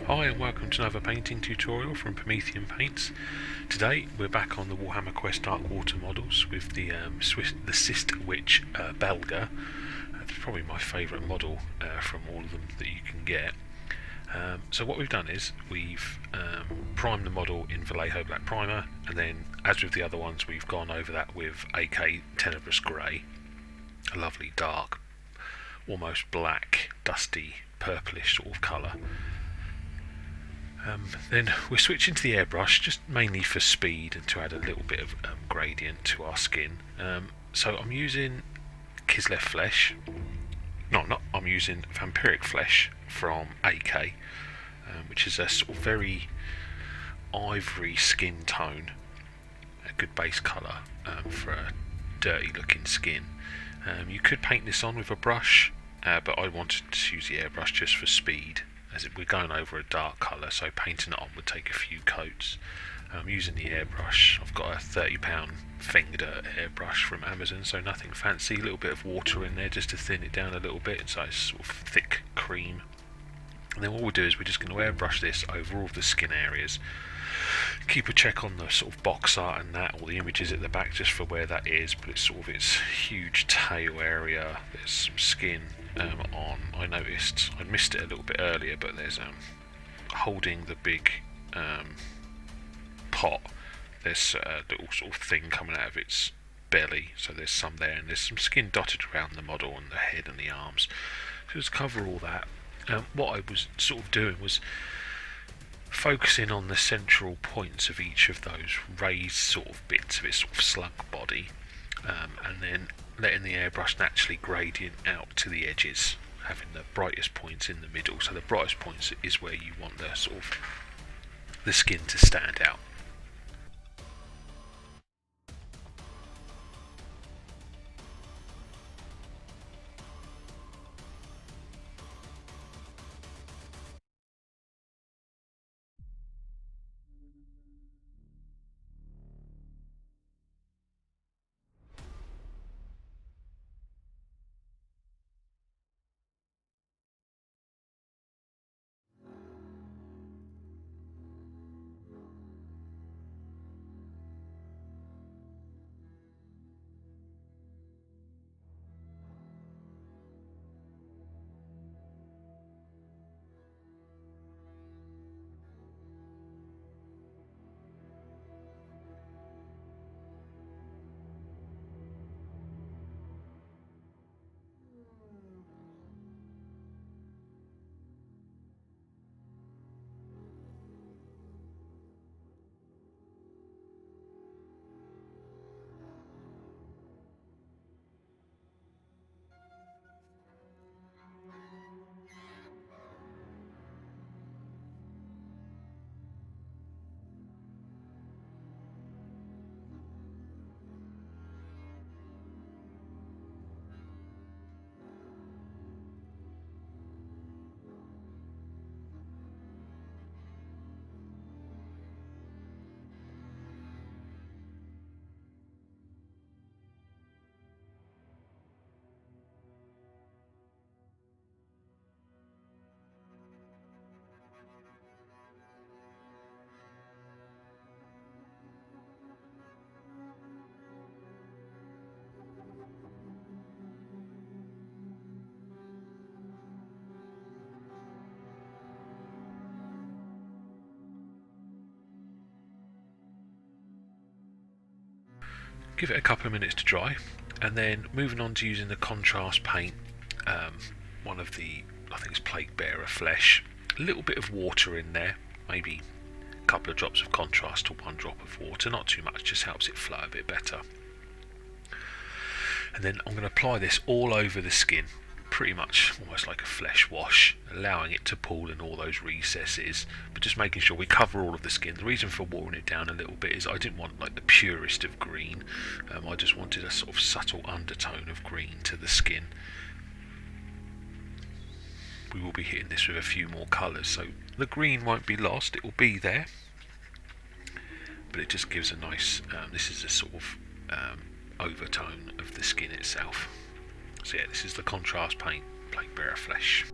Hi and welcome to another painting tutorial from Promethean Paints. Today we're back on the Warhammer Quest Darkwater models with the Cyst Witch Belga. It's probably my favourite model from all of them that you can get. So what we've done is we've primed the model in Vallejo Black Primer, and then as with the other ones we've gone over that with AK Tenebrous Grey, a lovely dark, almost black, dusty, purplish sort of colour. Then we're switching to the airbrush just mainly for speed and to add a little bit of gradient to our skin. So I'm using GSW Flesh. I'm using Vamperic Flesh from AK, which is a sort of very ivory skin tone, a good base colour for a dirty looking skin. You could paint this on with a brush, but I wanted to use the airbrush just for speed, as we're going over a dark colour, so painting it on would take a few coats. I'm using the airbrush. I've got a £30 Fengder airbrush from Amazon, so nothing fancy. A little bit of water in there just to thin it down a little bit, so it's sort of thick cream. And then what we'll do is we're just going to airbrush this over all of the skin areas. Keep a check on the sort of box art and that, all the images at the back just for where that is, but it's sort of its huge tail area. There's some skin on. I noticed I missed it a little bit earlier, but there's holding the big pot, there's a little sort of thing coming out of its belly, so there's some there, and there's some skin dotted around the model and the head and the arms. So just cover all that. What I was sort of doing was focusing on the central points of each of those raised sort of bits of its sort of slug body, and then letting the airbrush naturally gradient out to the edges, having the brightest points in the middle. So the brightest points is where you want the sort of the skin to stand out. Give it a couple of minutes to dry, and then moving on to using the contrast paint, one of the, I think it's Plaguebearer Flesh, a little bit of water in there, maybe a couple of drops of contrast to one drop of water, not too much, just helps it flow a bit better. And then I'm going to apply this all over the skin, pretty much almost like a flesh wash, allowing it to pool in all those recesses, but just making sure we cover all of the skin. The reason for watering it down a little bit is I didn't want like the purest of green. I just wanted a sort of subtle undertone of green to the skin. We will be hitting this with a few more colours, so the green won't be lost, it will be there, but it just gives a nice, this is a sort of overtone of the skin itself. So yeah, this is the contrast paint, Plaguebearer Flesh.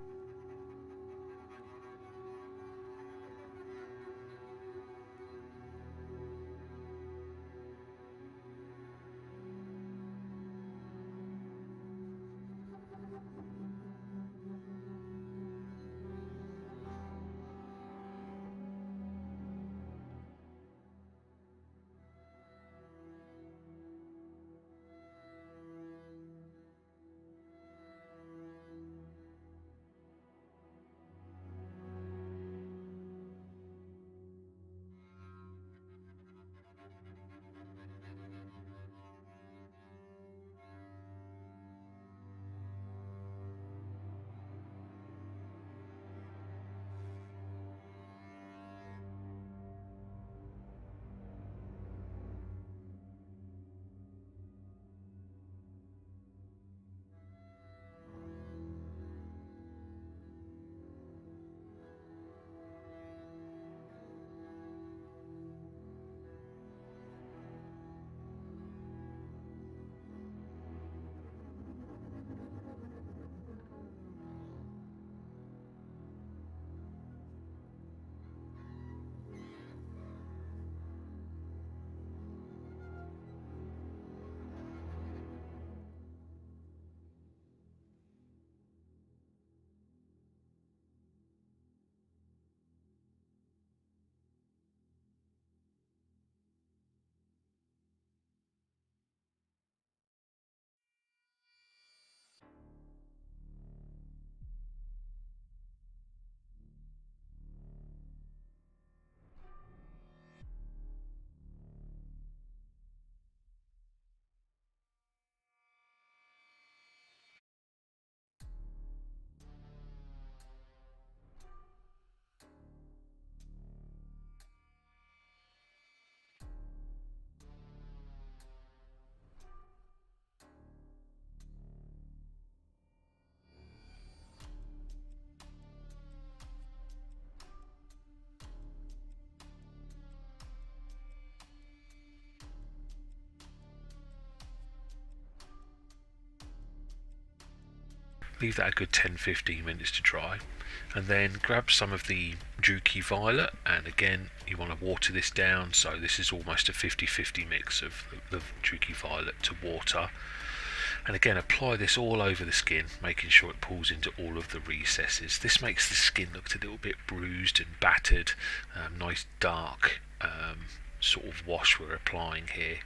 leave that a good 10-15 minutes to dry, and then grab some of the Druchii Violet, and again you want to water this down, so this is almost a 50-50 mix of the Druchii Violet to water, and again apply this all over the skin, making sure it pulls into all of the recesses. This makes the skin look a little bit bruised and battered. Nice dark sort of wash we're applying here.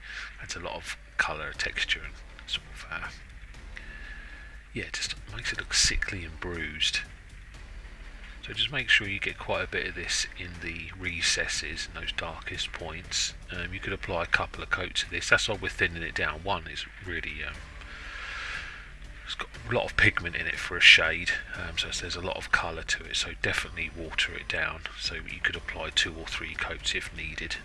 Adds a lot of colour, texture, and sort of yeah, just makes it look sickly and bruised. So just make sure you get quite a bit of this in the recesses and those darkest points. You could apply a couple of coats of this. That's why we're thinning it down. One is really it's got a lot of pigment in it for a shade, so there's a lot of colour to it, so definitely water it down. So you could apply 2 or 3 coats if needed.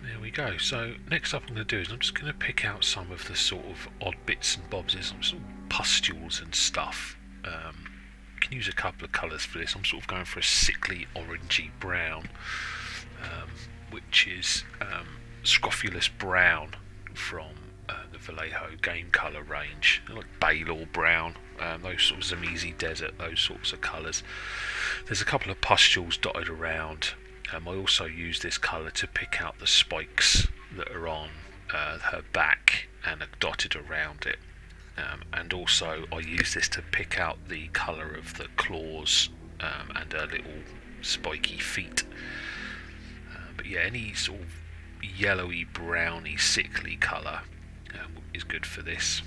There we go. So next up I'm going to do is I'm just going to pick out some of the sort of odd bits and bobs. There's some sort of pustules and stuff. You can use a couple of colours for this. I'm sort of going for a sickly orangey brown, which is Scrofulous brown from the Vallejo game colour range, like Balor brown, those sort of Zamizi desert, those sorts of colours. There's a couple of pustules dotted around. I also use this colour to pick out the spikes that are on her back and are dotted around it, and also I use this to pick out the colour of the claws and her little spiky feet. But yeah, any sort of yellowy, browny, sickly colour is good for this.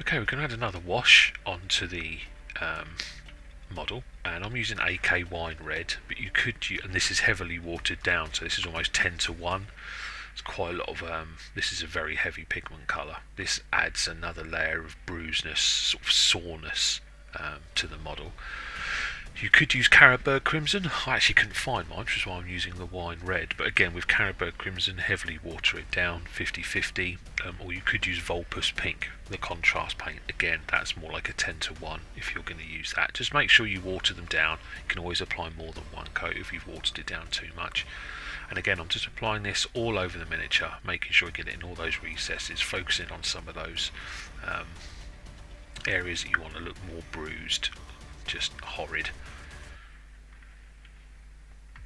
Okay, we're going to add another wash onto the model, and I'm using AK Wine Red, but you could use, and this is heavily watered down, so this is almost 10 to 1. It's quite a lot of, this is a very heavy pigment colour. This adds another layer of bruisedness, sort of soreness to the model. You could use Carroburg Crimson. I actually couldn't find mine, which is why I'm using the Wine Red. But again, with Carroburg Crimson, heavily water it down, 50-50. Or you could use Vulpus Pink, the contrast paint. Again, that's more like a 10 to 1 if you're going to use that. Just make sure you water them down. You can always apply more than one coat if you've watered it down too much. And again, I'm just applying this all over the miniature, making sure I get it in all those recesses, focusing on some of those areas that you want to look more bruised, just horrid.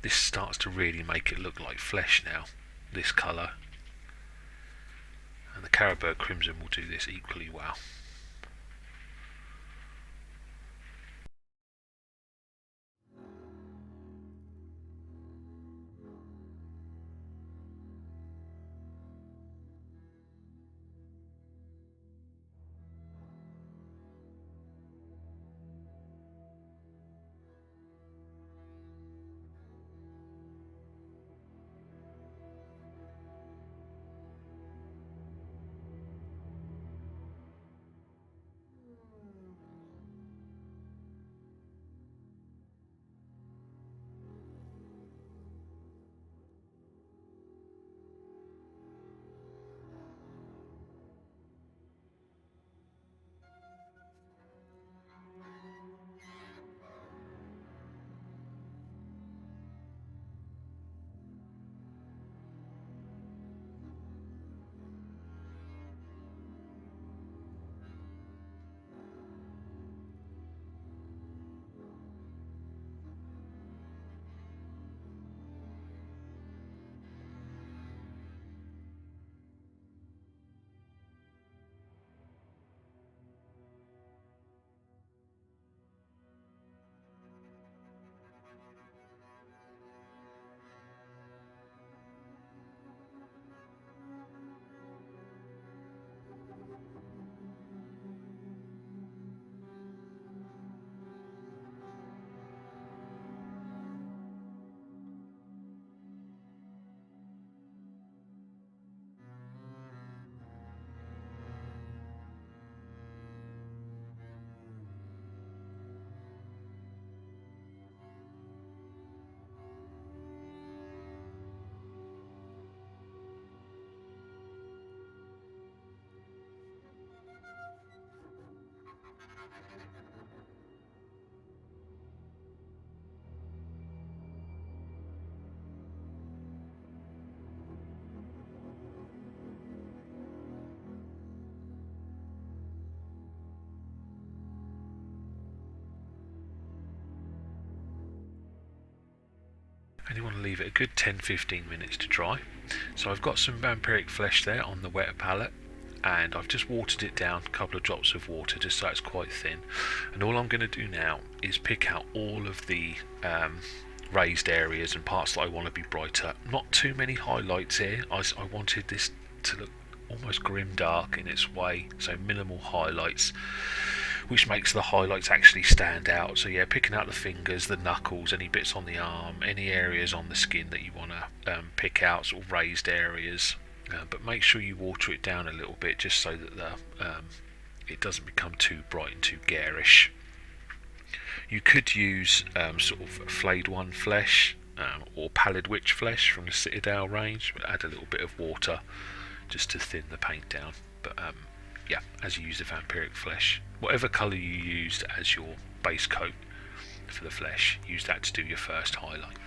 This starts to really make it look like flesh now, this colour, and the Carroburg Crimson will do this equally well. And you want to leave it a good 10-15 minutes to dry. So I've got some Vamperic Flesh there on the wet palette, and I've just watered it down, a couple of drops of water just so it's quite thin. And all I'm going to do now is pick out all of the raised areas and parts that I want to be brighter. Not too many highlights here. I wanted this to look almost grim dark in its way, so minimal highlights, which makes the highlights actually stand out. So yeah, picking out the fingers, the knuckles, any bits on the arm, any areas on the skin that you want to pick out, sort of raised areas. But make sure you water it down a little bit, just so that it doesn't become too bright and too garish. You could use sort of Flayed One Flesh or Pallid Witch Flesh from the Citadel range, but add a little bit of water just to thin the paint down. But yeah, as you use the Vampiric Flesh, whatever colour you used as your base coat for the flesh, use that to do your first highlight.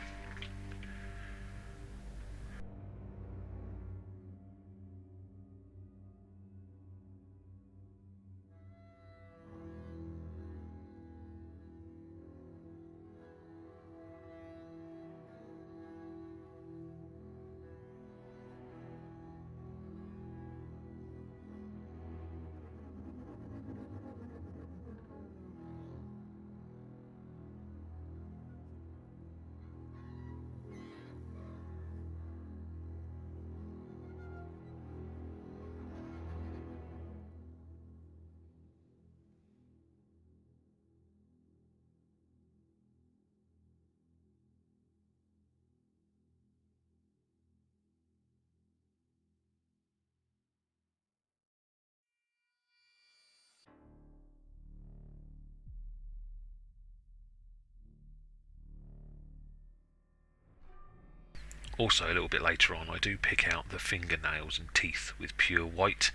Also, a little bit later on, I do pick out the fingernails and teeth with pure white.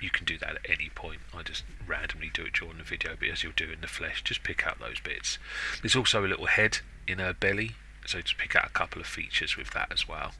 You can do that at any point. I just randomly do it during the video, but as you'll do in the flesh, just pick out those bits. There's also a little head in her belly, so just pick out a couple of features with that as well.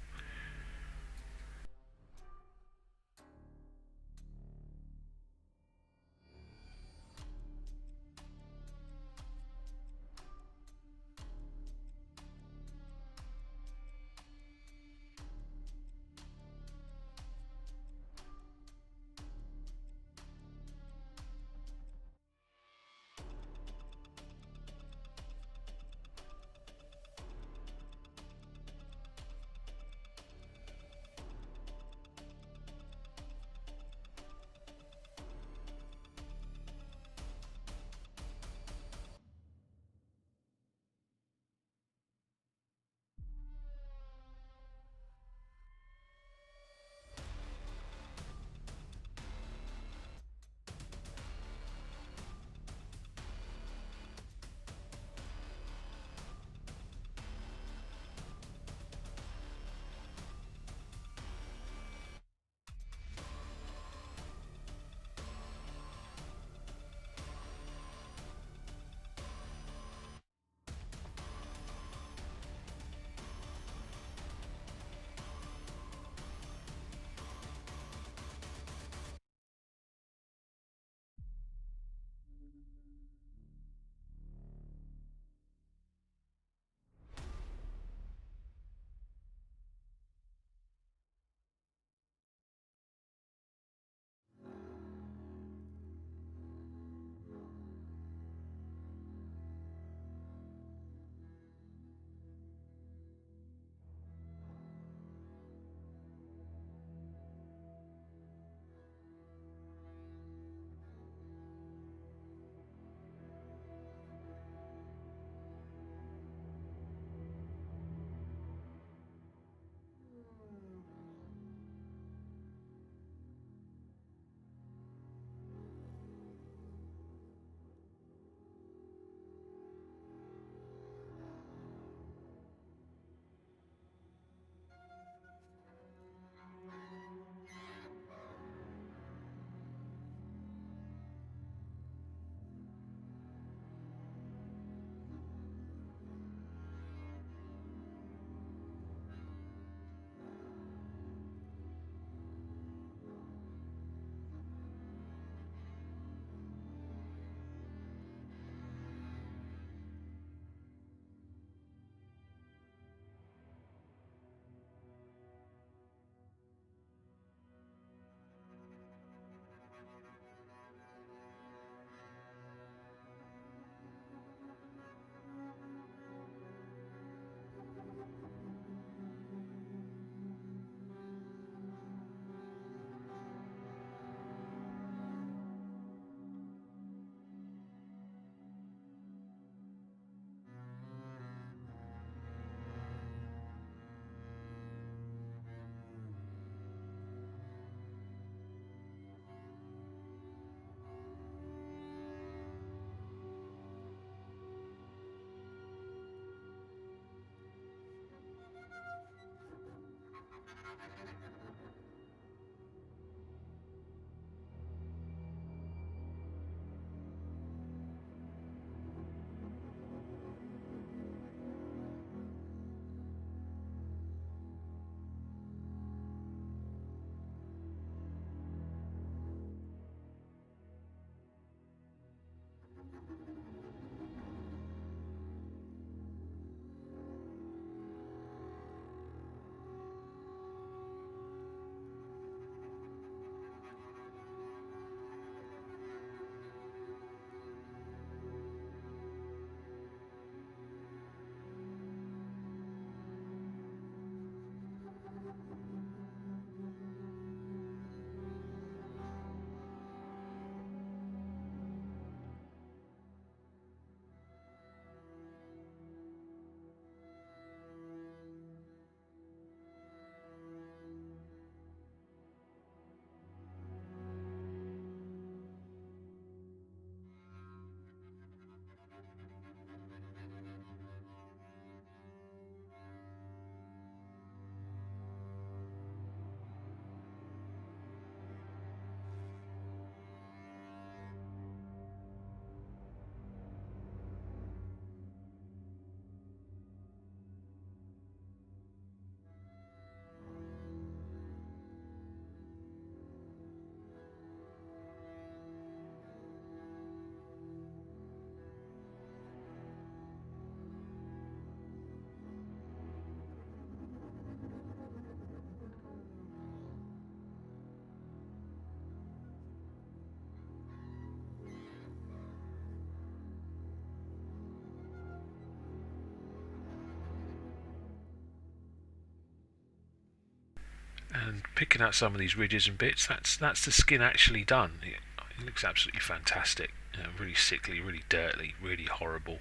and picking out some of these ridges and bits. That's the skin actually done. It looks absolutely fantastic. Really sickly, really dirty, really horrible.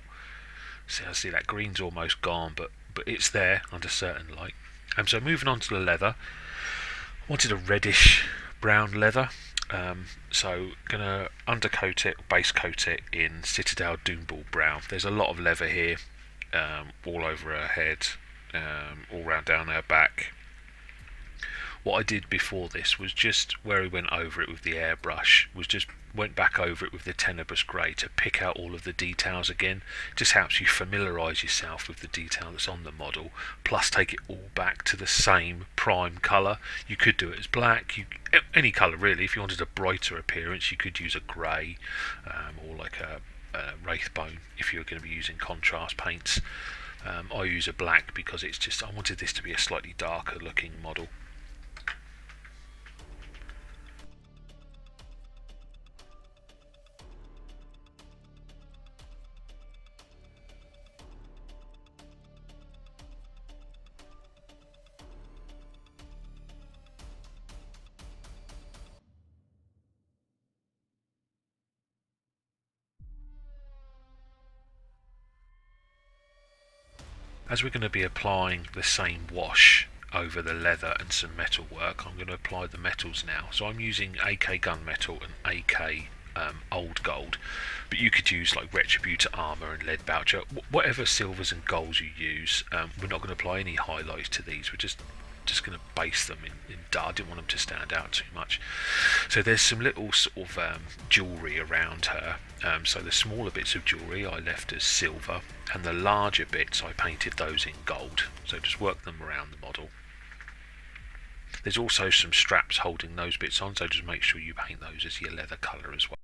See, I see that green's almost gone, but it's there under certain light. So moving on to the leather, I wanted a reddish brown leather. So gonna undercoat it, base coat it in Citadel Doombull brown. There's a lot of leather here, all over her head, all round down her back. What I did before this was just where we went over it with the airbrush, was just went back over it with the Tenebrous Grey to pick out all of the details again. Just helps you familiarise yourself with the detail that's on the model, plus take it all back to the same prime colour. You could do it as black, any colour really. If you wanted a brighter appearance, you could use a grey, or like a Wraithbone if you're going to be using contrast paints. I use a black because it's just, I wanted this to be a slightly darker looking model. As we're going to be applying the same wash over the leather and some metal work, I'm going to apply the metals now. So I'm using AK gunmetal and AK old gold, but you could use like Retributor armour and lead voucher, whatever silvers and golds you use. We're not going to apply any highlights to these, we're just going to base them in dark. I didn't want them to stand out too much. So there's some little sort of jewellery around her. So the smaller bits of jewellery I left as silver, and the larger bits I painted those in gold. So just work them around the model. There's also some straps holding those bits on, so just make sure you paint those as your leather colour as well.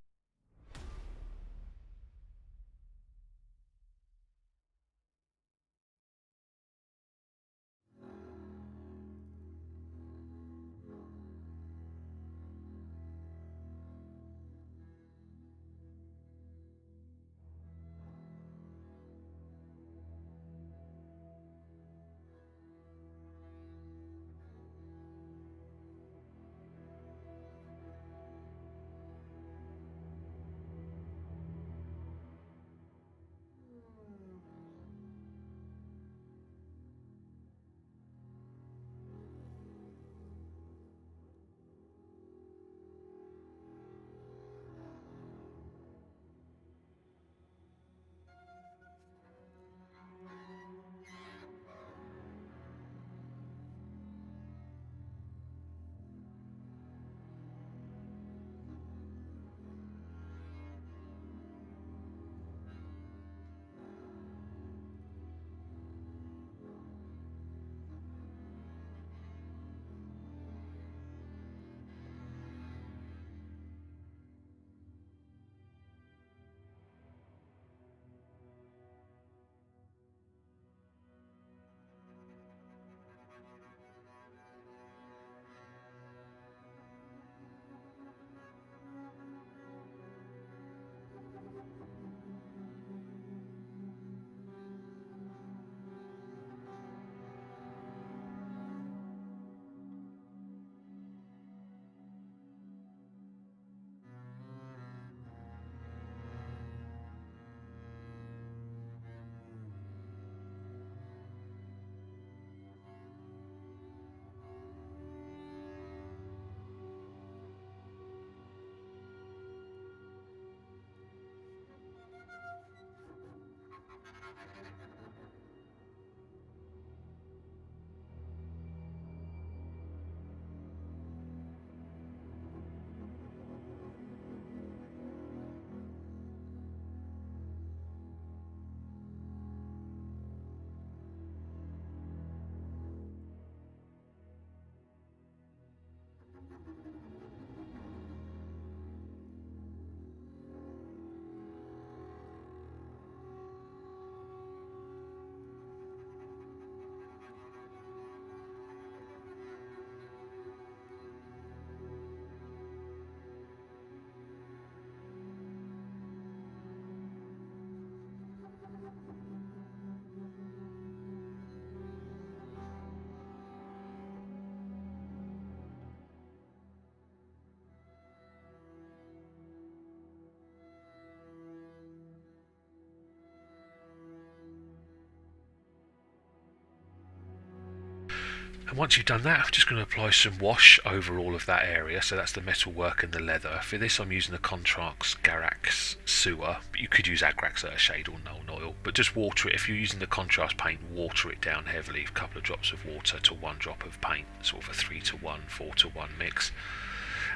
And once you've done that, I'm just going to apply some wash over all of that area. So that's the metalwork and the leather. For this, I'm using the Contrast Garax Sewer, but you could use Agrax Earthshade or Null Oil. But just water it. If you're using the contrast paint, water it down heavily. A couple of drops of water to 1 drop of paint, sort of a 3-to-1, 4-to-1 mix.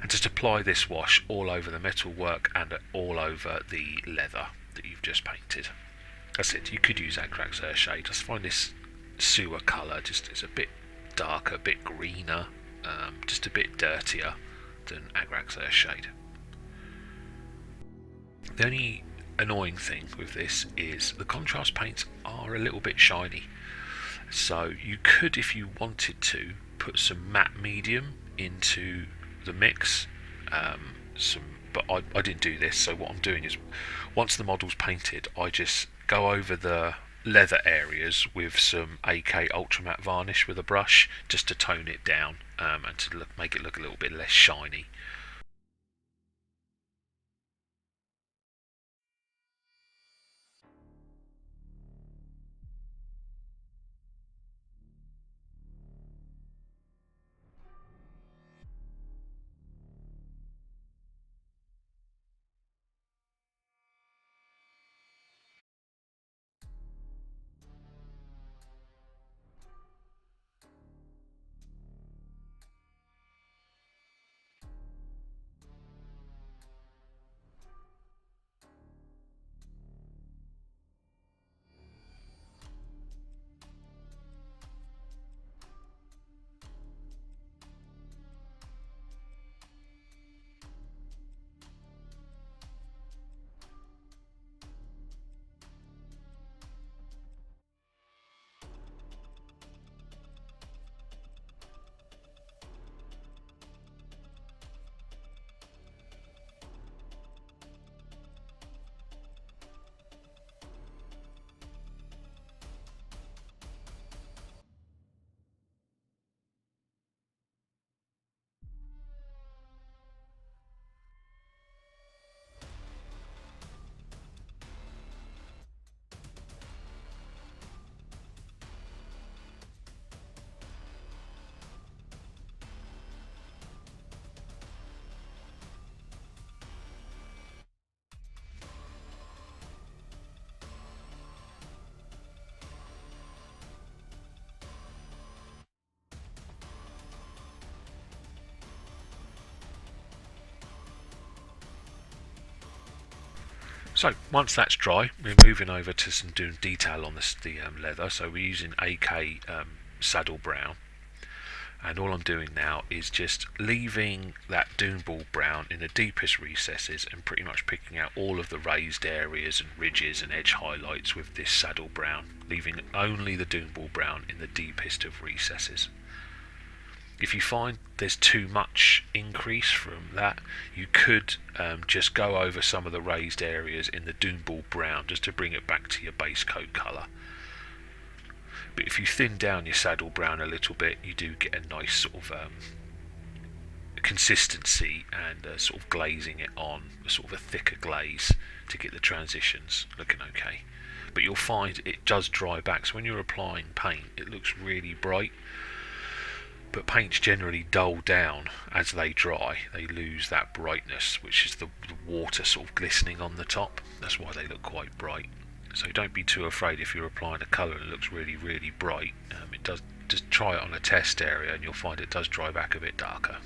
And just apply this wash all over the metalwork and all over the leather that you've just painted. That's it. You could use Agrax Earthshade. I just find this sewer colour just is a bit darker, a bit greener, just a bit dirtier than Agrax Earthshade. The only annoying thing with this is the contrast paints are a little bit shiny, so you could, if you wanted to, put some matte medium into the mix, but I didn't do this. So what I'm doing is, once the model's painted, I just go over the leather areas with some AK Ultra Matte varnish with a brush, just to tone it down and to make it look a little bit less shiny. So once that's dry, we're moving over to doing detail on the leather. So we're using AK Saddle Brown, and all I'm doing now is just leaving that Doombull brown in the deepest recesses and pretty much picking out all of the raised areas and ridges and edge highlights with this saddle brown, leaving only the Doombull brown in the deepest of recesses. If you find there's too much increase from that, you could just go over some of the raised areas in the Doombull brown just to bring it back to your base coat colour. But if you thin down your saddle brown a little bit, you do get a nice sort of consistency and sort of glazing it on, sort of a thicker glaze to get the transitions looking okay. But you'll find it does dry back, so when you're applying paint it looks really bright, but paints generally dull down as they dry. They lose that brightness, which is the water sort of glistening on the top. That's why they look quite bright. So don't be too afraid if you're applying a colour and it looks really, really bright. It does. Just try it on a test area and you'll find it does dry back a bit darker.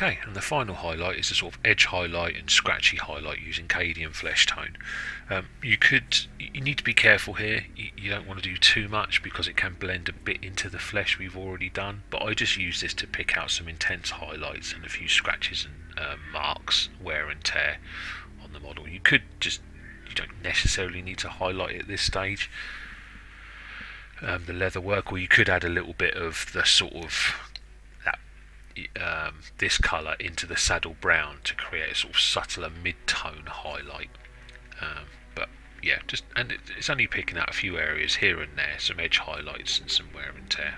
Okay, and the final highlight is a sort of edge highlight and scratchy highlight using Cadian Fleshtone. You need to be careful here. You don't want to do too much because it can blend a bit into the flesh we've already done. But I just use this to pick out some intense highlights and a few scratches and marks, wear and tear on the model. You don't necessarily need to highlight it at this stage. The leather work, or you could add a little bit of the sort of this colour into the saddle brown to create a sort of subtler mid-tone highlight. But yeah, it's only picking out a few areas here and there, some edge highlights and some wear and tear.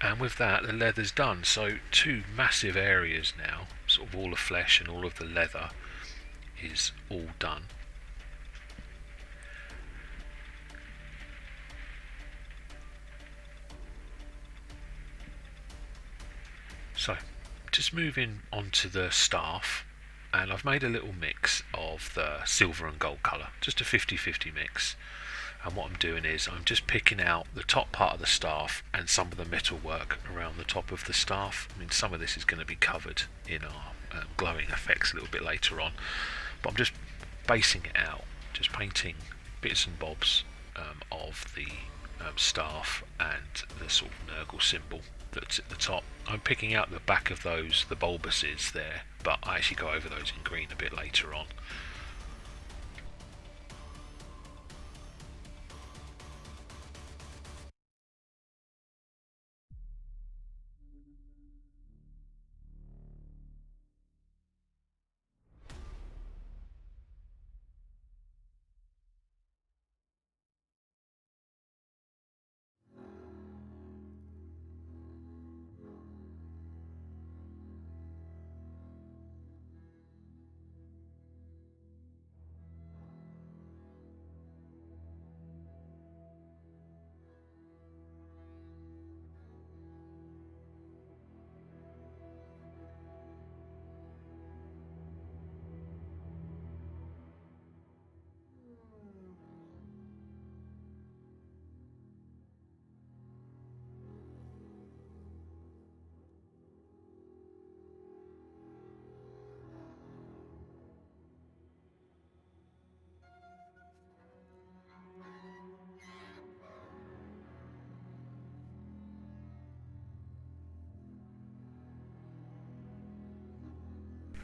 And with that, the leather's done. So 2 massive areas now, sort of all the flesh and all of the leather is all done. So just moving on to the staff, and I've made a little mix of the silver and gold colour, just a 50-50 mix. And what I'm doing is I'm just picking out the top part of the staff and some of the metal work around the top of the staff. I mean, some of this is going to be covered in our glowing effects a little bit later on, but I'm just basing it out, just painting bits and bobs of the staff and the sort of Nurgle symbol that's at the top. I'm picking out the back of those, the bulbuses there, but I actually go over those in green a bit later on.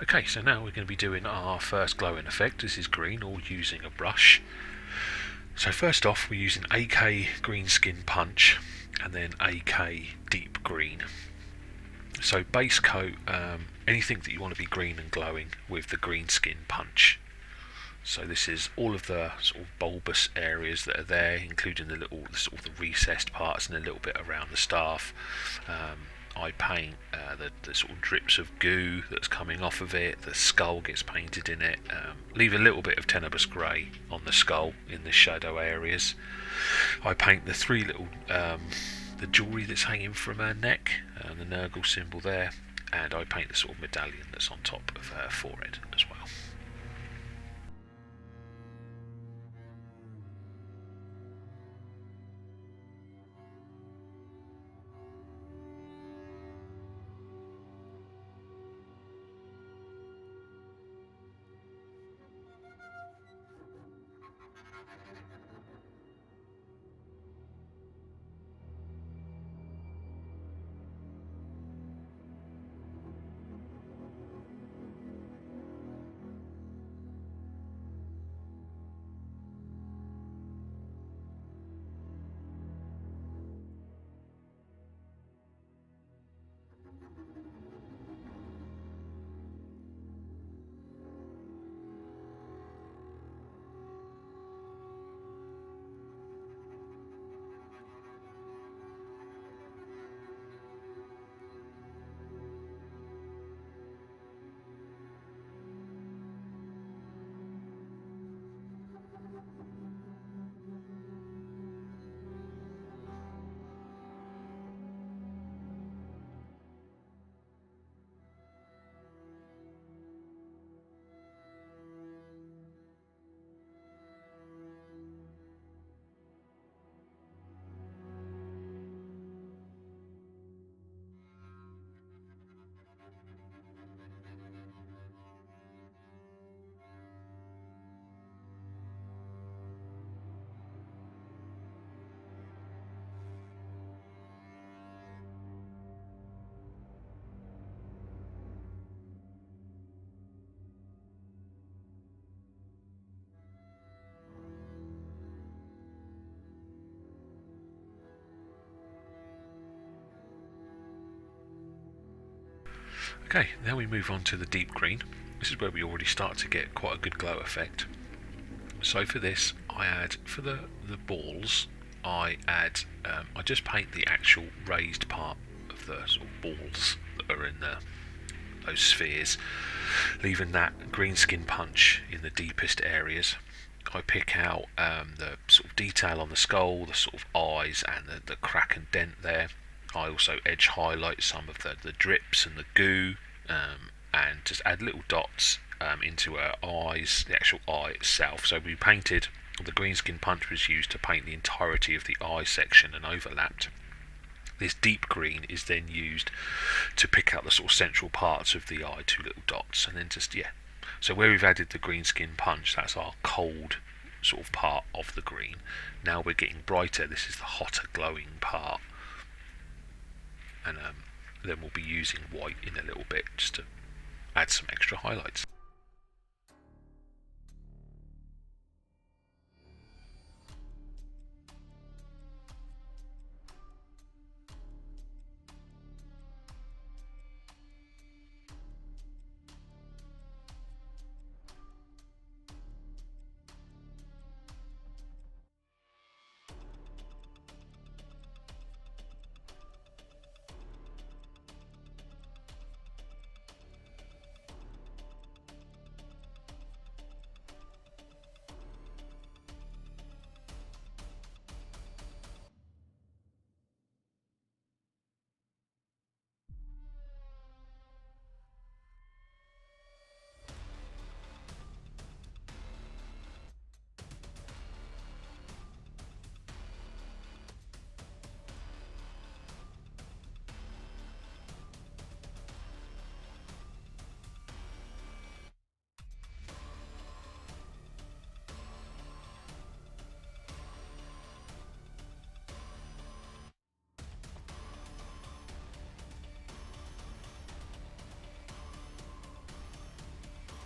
Okay, so now we're going to be doing our first glowing effect. This is green, all using a brush. So first off, we're using AK Greenskin Punch and then AK Deep Green. So base coat anything that you want to be green and glowing with the Greenskin Punch. So this is all of the sort of bulbous areas that are there, including the little sort of the recessed parts and a little bit around the staff. I paint the sort of drips of goo that's coming off of it. The skull gets painted in it. Leave a little bit of Tenebrous Grey on the skull in the shadow areas. I paint the three little the jewellery that's hanging from her neck, the Nurgle symbol there, and I paint the sort of medallion that's on top of her forehead as well. Okay, now we move on to the deep green. This is where we already start to get quite a good glow effect. So for this, I add, for the balls, I just paint the actual raised part of the sort of balls that are in those spheres, leaving that Greenskin Punch in the deepest areas. I pick out the sort of detail on the skull, the sort of eyes and the crack and dent there. I also edge highlight some of the drips and the goo, and just add little dots into her eyes, the actual eye itself. So we painted, the Greenskin Punch was used to paint the entirety of the eye section and overlapped. This deep green is then used to pick out the sort of central parts of the eye, two little dots, and then just, yeah. So where we've added the Greenskin Punch, that's our cold sort of part of the green. Now we're getting brighter, this is the hotter glowing part. and then we'll be using white in a little bit just to add some extra highlights.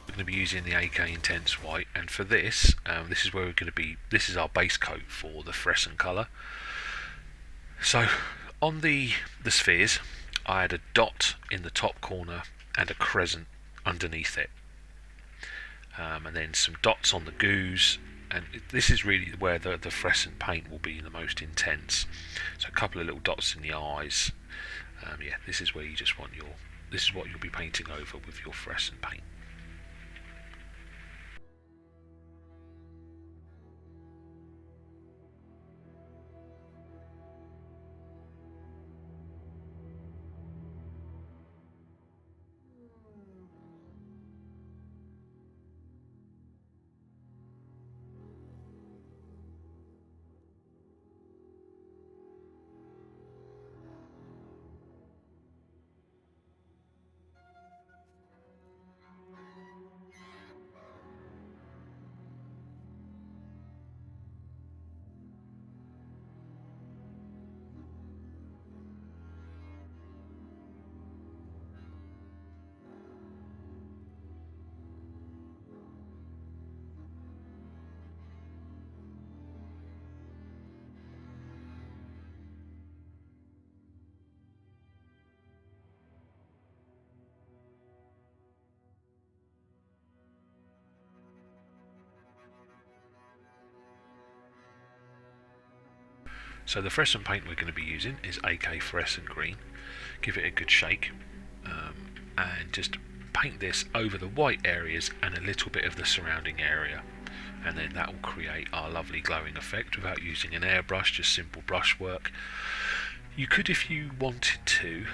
Going to be using the AK Intense White, and for this, this is where we're going to be. This is our base coat for the fluorescent colour. So, on the spheres, I had a dot in the top corner and a crescent underneath it, and then some dots on the goos. And this is really where the fluorescent paint will be the most intense. So, a couple of little dots in the eyes. Yeah, this is where you just want your. This is what you'll be painting over with your fluorescent paint. So the fluorescent paint we're going to be using is AK Fluorescent Green. Give it a good shake, and just paint this over the white areas and a little bit of the surrounding area, and then that will create our lovely glowing effect without using an airbrush, just simple brush work. You could, if you wanted to,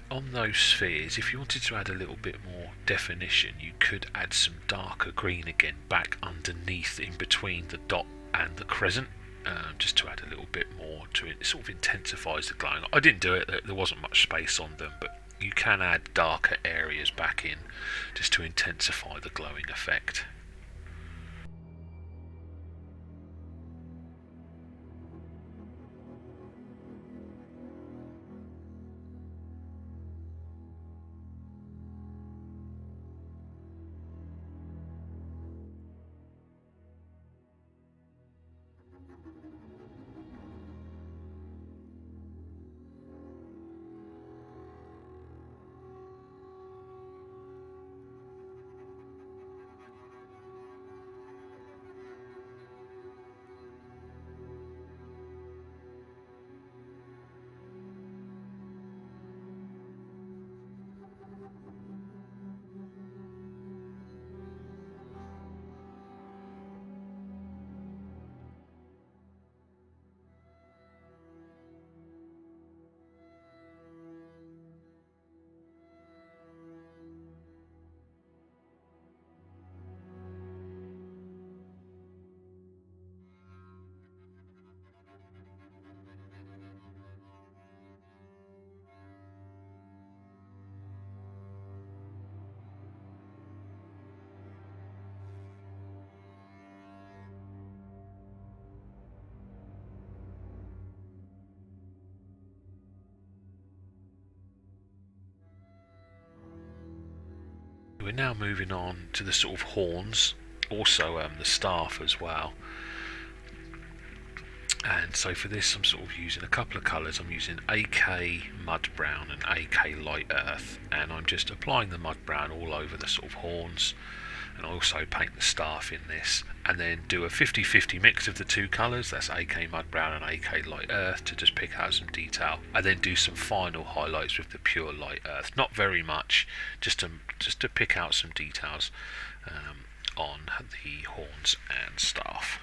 on those spheres, if you wanted to add a little bit more definition, you could add some darker green again back underneath, in between the dot and the crescent, just to add a little bit more to it. It sort of intensifies the glowing. I didn't do it, there wasn't much space on them, but you can add darker areas back in just to intensify the glowing effect. we're now moving on to the sort of horns, also the staff as well. And so for this I'm sort of using a couple of colours. I'm using AK Mud Brown and AK Light Earth, and I'm just applying the Mud Brown all over the sort of horns, and I also paint the staff in this, and then do a 50-50 mix of the two colours, that's AK Mud Brown and AK Light Earth, to just pick out some detail, and then do some final highlights with the pure Light Earth. Not very much, just to pick out some details on the horns and staff.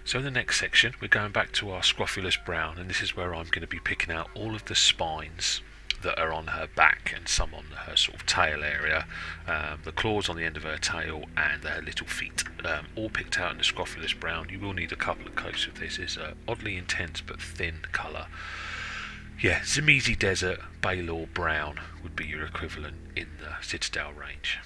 So in the next section we're going back to our Scrofulous Brown, and this is where I'm going to be picking out all of the spines that are on her back and some on her sort of tail area, the claws on the end of her tail and her little feet, all picked out in the Scrofulous Brown. You will need a couple of coats of this. It's a oddly intense but thin colour. Yeah, Tzimisce Desert Balor Brown would be your equivalent in the Citadel range.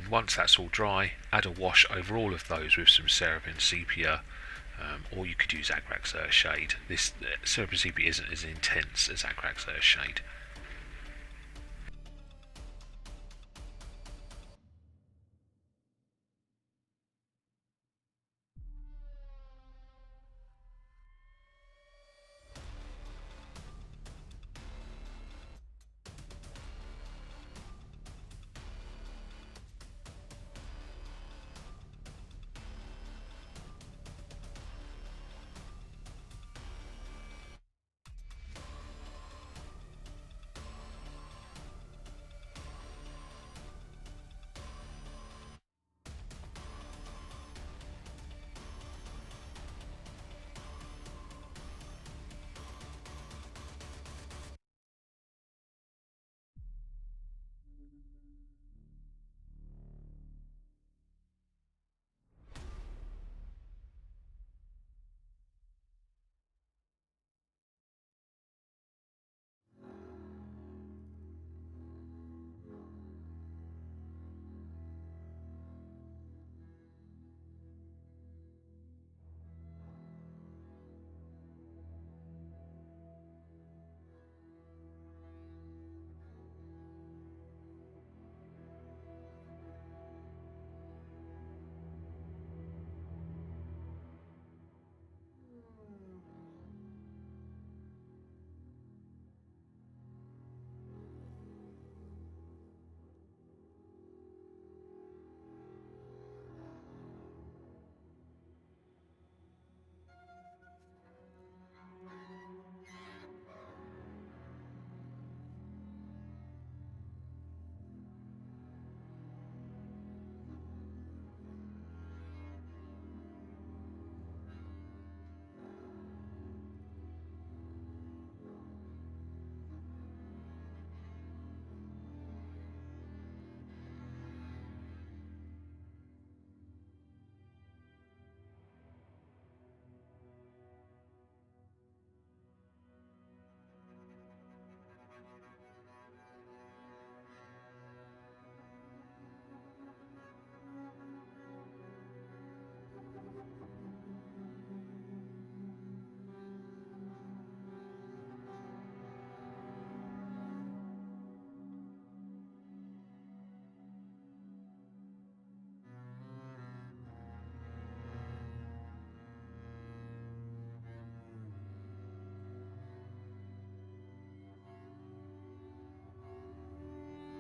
then once that's all dry, add a wash over all of those with some Cerebin Sepia, or you could use Agrax Earthshade. This Cerebin Sepia isn't as intense as Agrax Earthshade.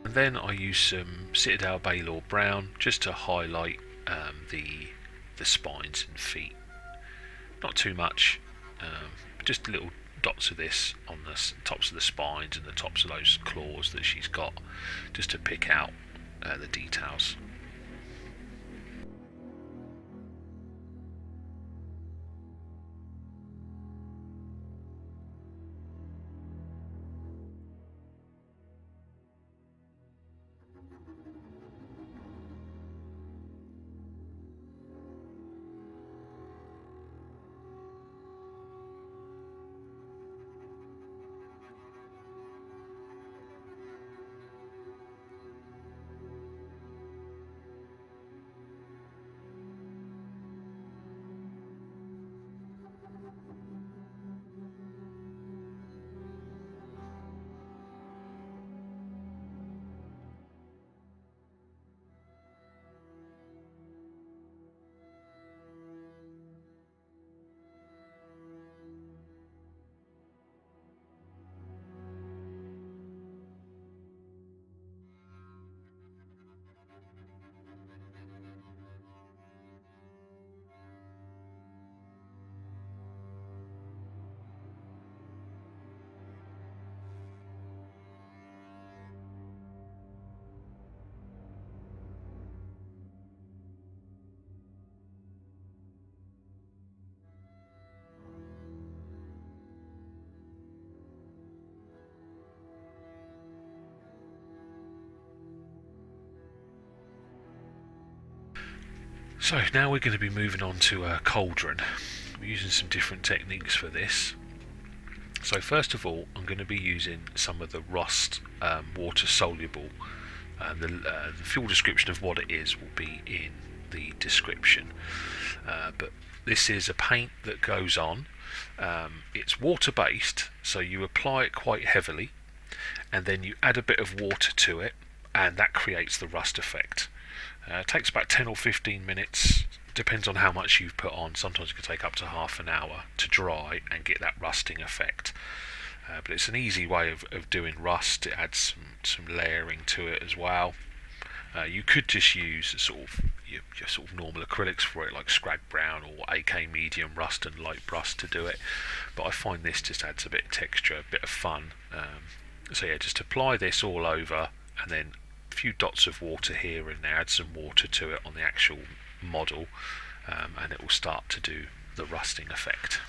And then I use some Citadel Balor Brown just to highlight the spines and feet. Not too much, just little dots of this on the tops of the spines and the tops of those claws that she's got, just to pick out the details. So now we're going to be moving on to Cauldron. We're using some different techniques for this. So first of all, I'm going to be using some of the Rust water soluble The full description of what it is will be in the description. But this is a paint that goes on. It's water based, so you apply it quite heavily, and then you add a bit of water to it, and that creates the rust effect. It takes about 10 or 15 minutes, depends on how much you've put on. Sometimes it can take up to half an hour to dry and get that rusting effect. But it's an easy way of doing rust. It adds some layering to it as well. You could just use your sort of normal acrylics for it, like Scrag Brown or AK Medium Rust and Light Rust to do it. But I find this just adds a bit of texture, a bit of fun. So yeah, just apply this all over, and then a few dots of water here and there. Add some water to it on the actual model, and it will start to do the rusting effect.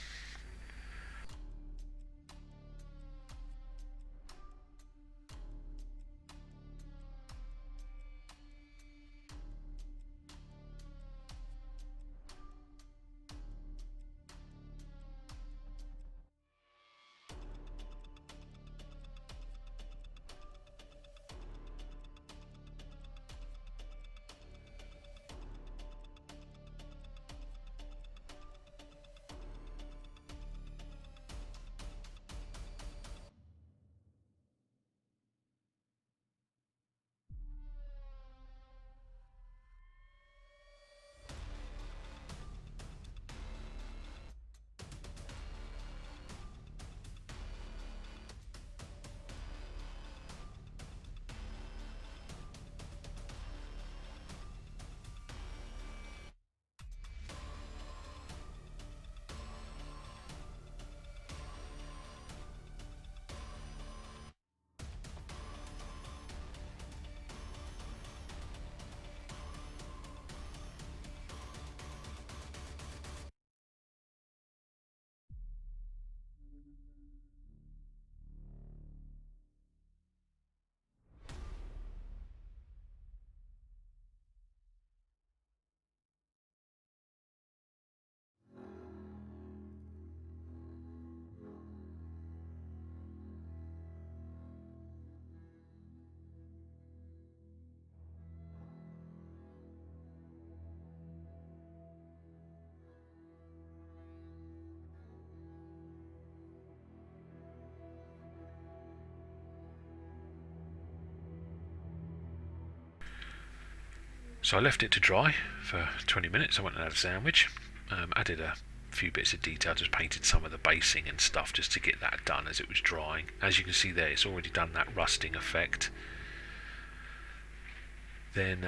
So I left it to dry for 20 minutes. I went and had a sandwich, added a few bits of detail, just painted some of the basing and stuff just to get that done as it was drying. As you can see there, it's already done that rusting effect. Then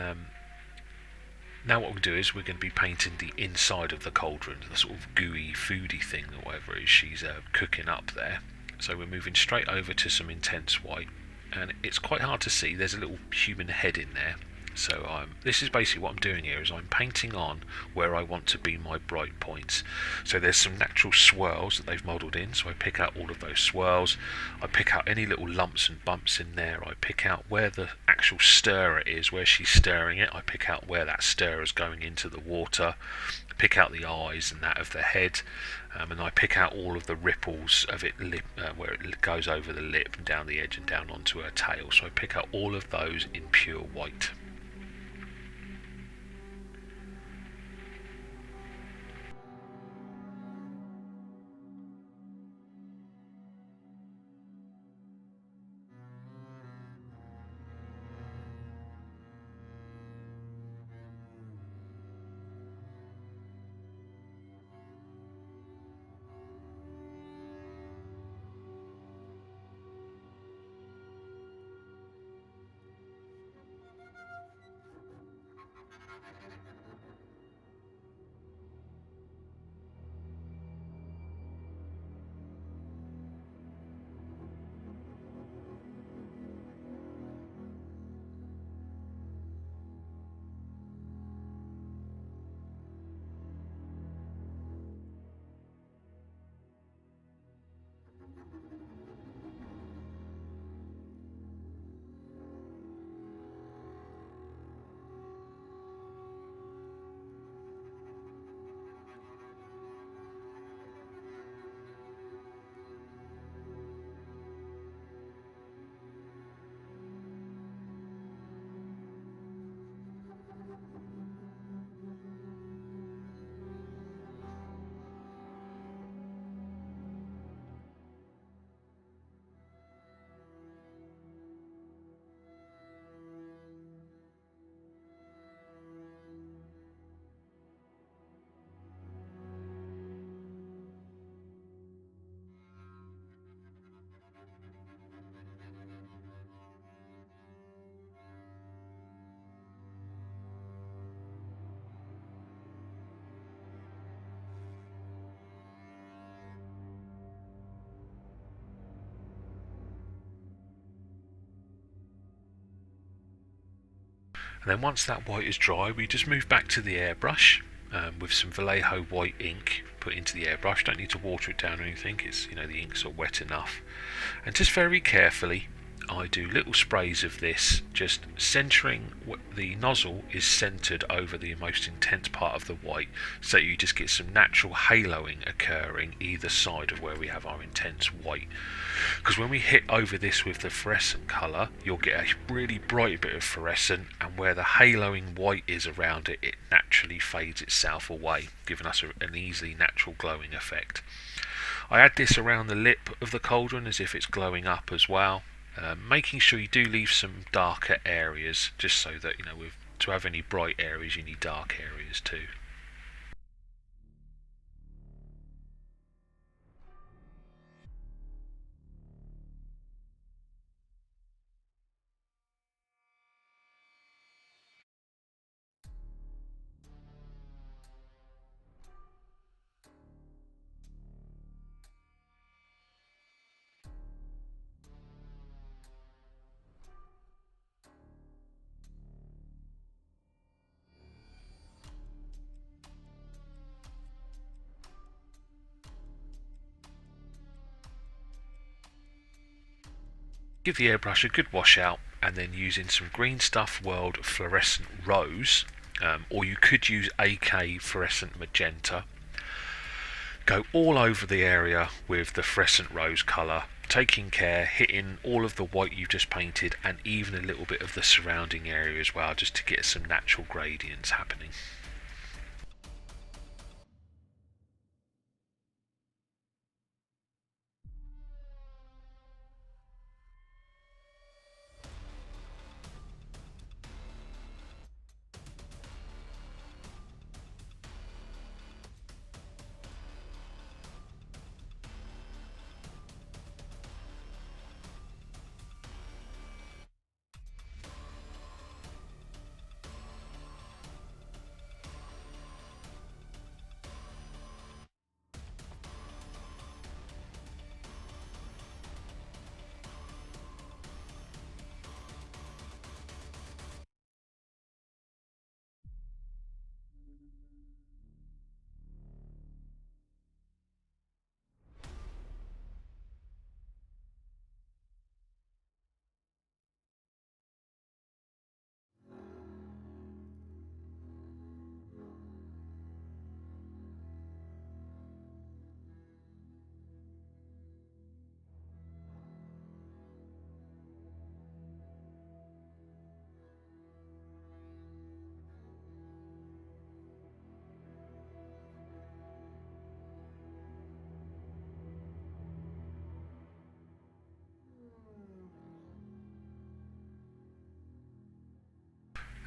now what we'll do is we're going to be painting the inside of the cauldron, the sort of gooey, foody thing or whatever it is she's cooking up there. So we're moving straight over to some intense white, and it's quite hard to see. There's a little human head in there. So this is basically what I'm doing here, is I'm painting on where I want to be my bright points. So there's some natural swirls that they've modelled in, so I pick out all of those swirls. I pick out any little lumps and bumps in there. I pick out where the actual stirrer is, where she's stirring it. I pick out where that stirrer is going into the water. I pick out the eyes and that of the head. And I pick out all of the ripples of it, where it goes over the lip and down the edge and down onto her tail. So I pick out all of those in pure white. And then once that white is dry, we just move back to the airbrush with some Vallejo white ink put into the airbrush. Don't need to water it down or anything, it's, you know, the ink's all wet enough. And just very carefully I do little sprays of this, just centering the nozzle is centered over the most intense part of the white, so you just get some natural haloing occurring either side of where we have our intense white. Because when we hit over this with the fluorescent colour, you'll get a really bright bit of fluorescent, and where the haloing white is around it, it naturally fades itself away, giving us an easily natural glowing effect. I add this around the lip of the cauldron as if it's glowing up as well. Making sure you do leave some darker areas, just so that, you know, to have any bright areas you need dark areas too. Give the airbrush a good wash out, and then using some Green Stuff World Fluorescent Rose, or you could use AK Fluorescent Magenta, go all over the area with the fluorescent rose colour, taking care, hitting all of the white you've just painted and even a little bit of the surrounding area as well, just to get some natural gradients happening.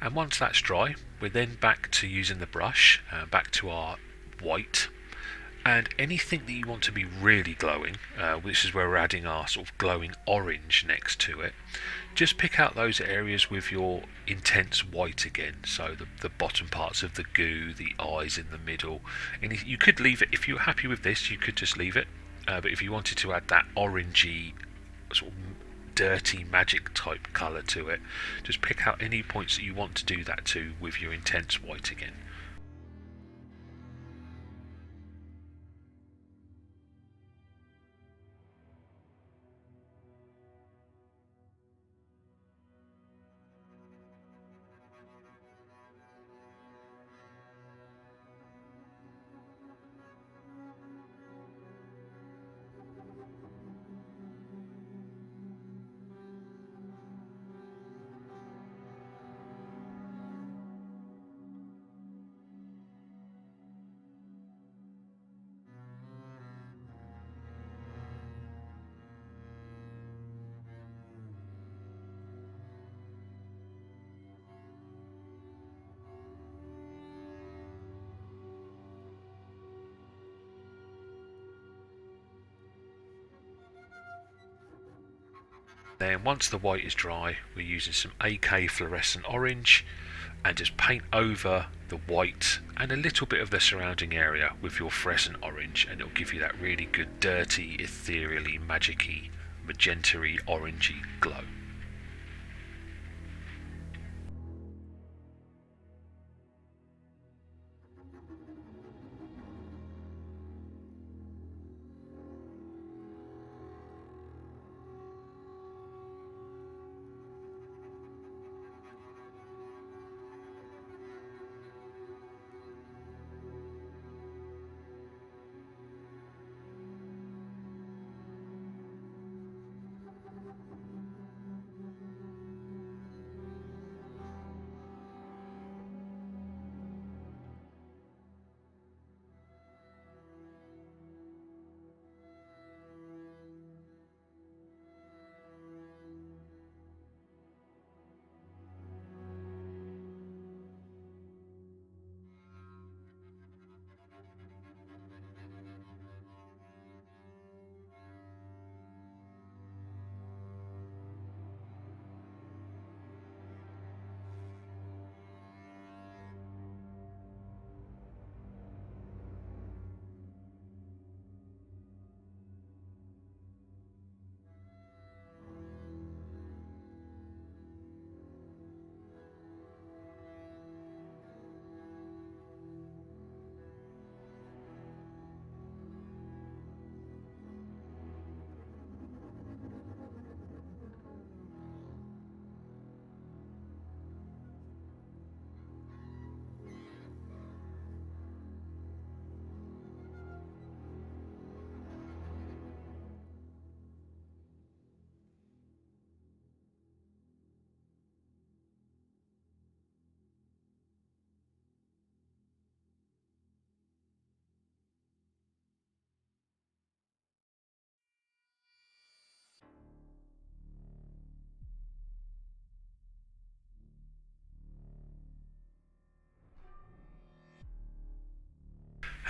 And once that's dry, we're then back to using the brush, back to our white, and anything that you want to be really glowing, which is where we're adding our sort of glowing orange next to it, just pick out those areas with your intense white again, so the bottom parts of the goo, the eyes in the middle. And you could leave it, if you're happy with this, you could just leave it, but if you wanted to add that orangey sort of dirty magic type colour to it, just pick out any points that you want to do that to with your intense white again. Then once the white is dry, we're using some AK Fluorescent Orange and just paint over the white and a little bit of the surrounding area with your fluorescent orange, and it'll give you that really good dirty, ethereally, magic-y, magenta-y, orangey glow.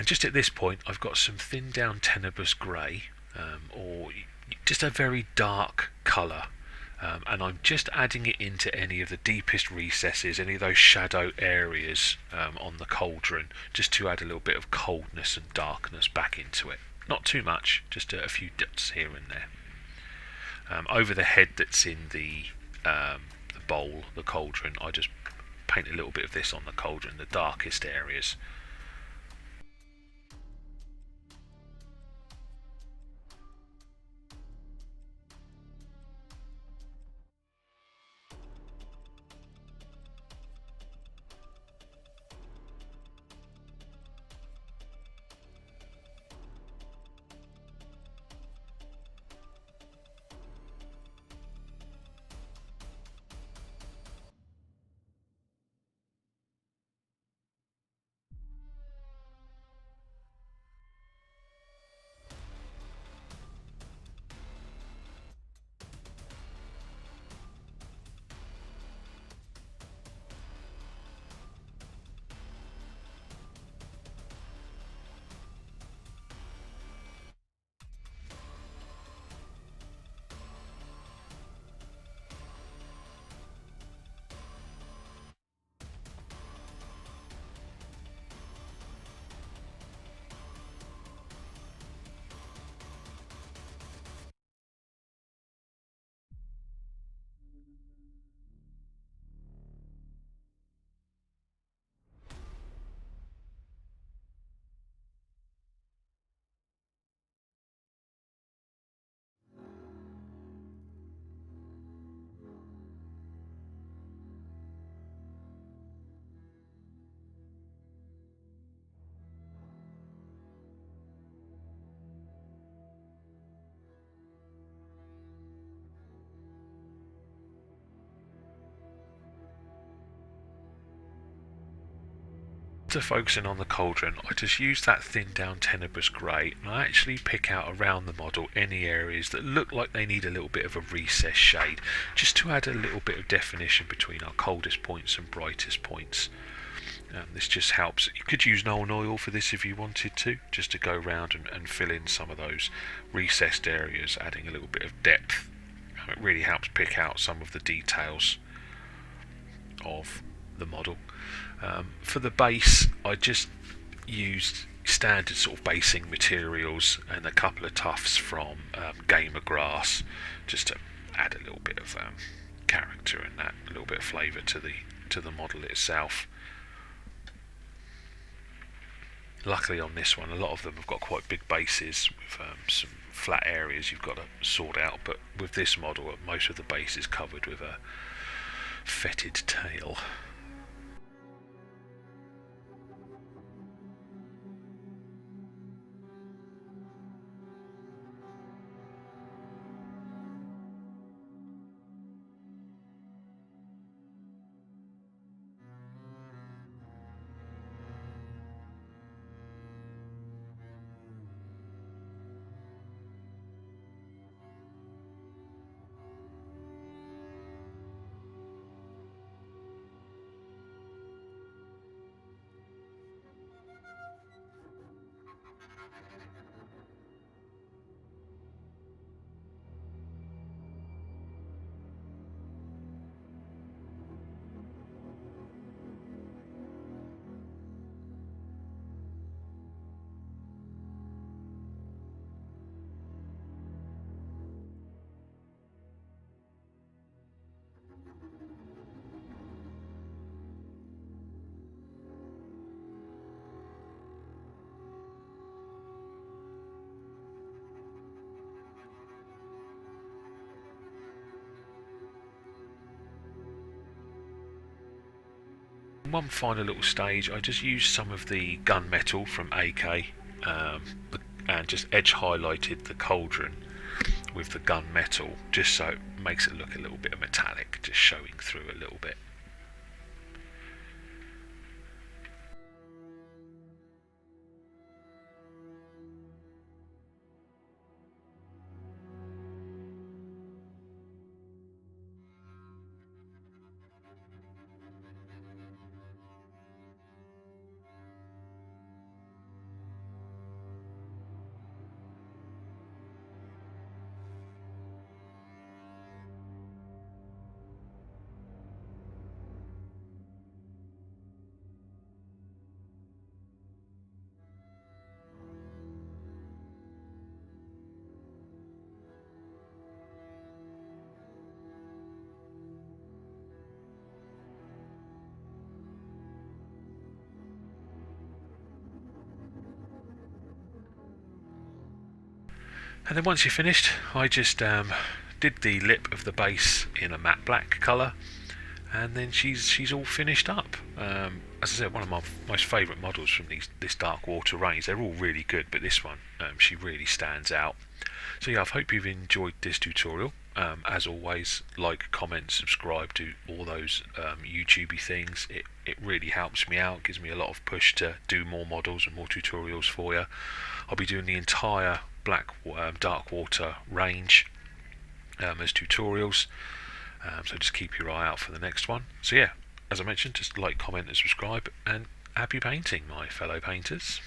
And just at this point I've got some thinned down Tenebrous Grey, or just a very dark colour, and I'm just adding it into any of the deepest recesses, any of those shadow areas on the cauldron, just to add a little bit of coldness and darkness back into it. Not too much, just a few dots here and there. Over the head that's in the bowl, the cauldron, I just paint a little bit of this on the cauldron, the darkest areas. To focusing on the cauldron, I just use that thinned down Tenebrous Grey, and I actually pick out around the model any areas that look like they need a little bit of a recessed shade, just to add a little bit of definition between our coldest points and brightest points. This just helps. You could use Nuln Oil for this if you wanted to, just to go around and fill in some of those recessed areas, adding a little bit of depth. It really helps pick out some of the details of the model. For the base, I just used standard sort of basing materials and a couple of tufts from Gamer Grass, just to add a little bit of character and that, a little bit of flavour to the model itself. Luckily on this one, a lot of them have got quite big bases with some flat areas you've got to sort out, but with this model, most of the base is covered with a fetid tail. One final little stage, I just used some of the gunmetal from AK and just edge highlighted the cauldron with the gunmetal, just so it makes it look a little bit metallic, just showing through a little bit. And then once you're finished, I just did the lip of the base in a matte black colour, and then she's all finished up. As I said, one of my most favourite models from this Darkwater range. They're all really good, but this one, she really stands out. So yeah, I hope you've enjoyed this tutorial. As always, like, comment, subscribe, do all those YouTubey things. It really helps me out, gives me a lot of push to do more models and more tutorials for you. I'll be doing the entire Darkwater range as tutorials, so just keep your eye out for the next one. So yeah, as I mentioned, just like, comment and subscribe, and happy painting, my fellow painters.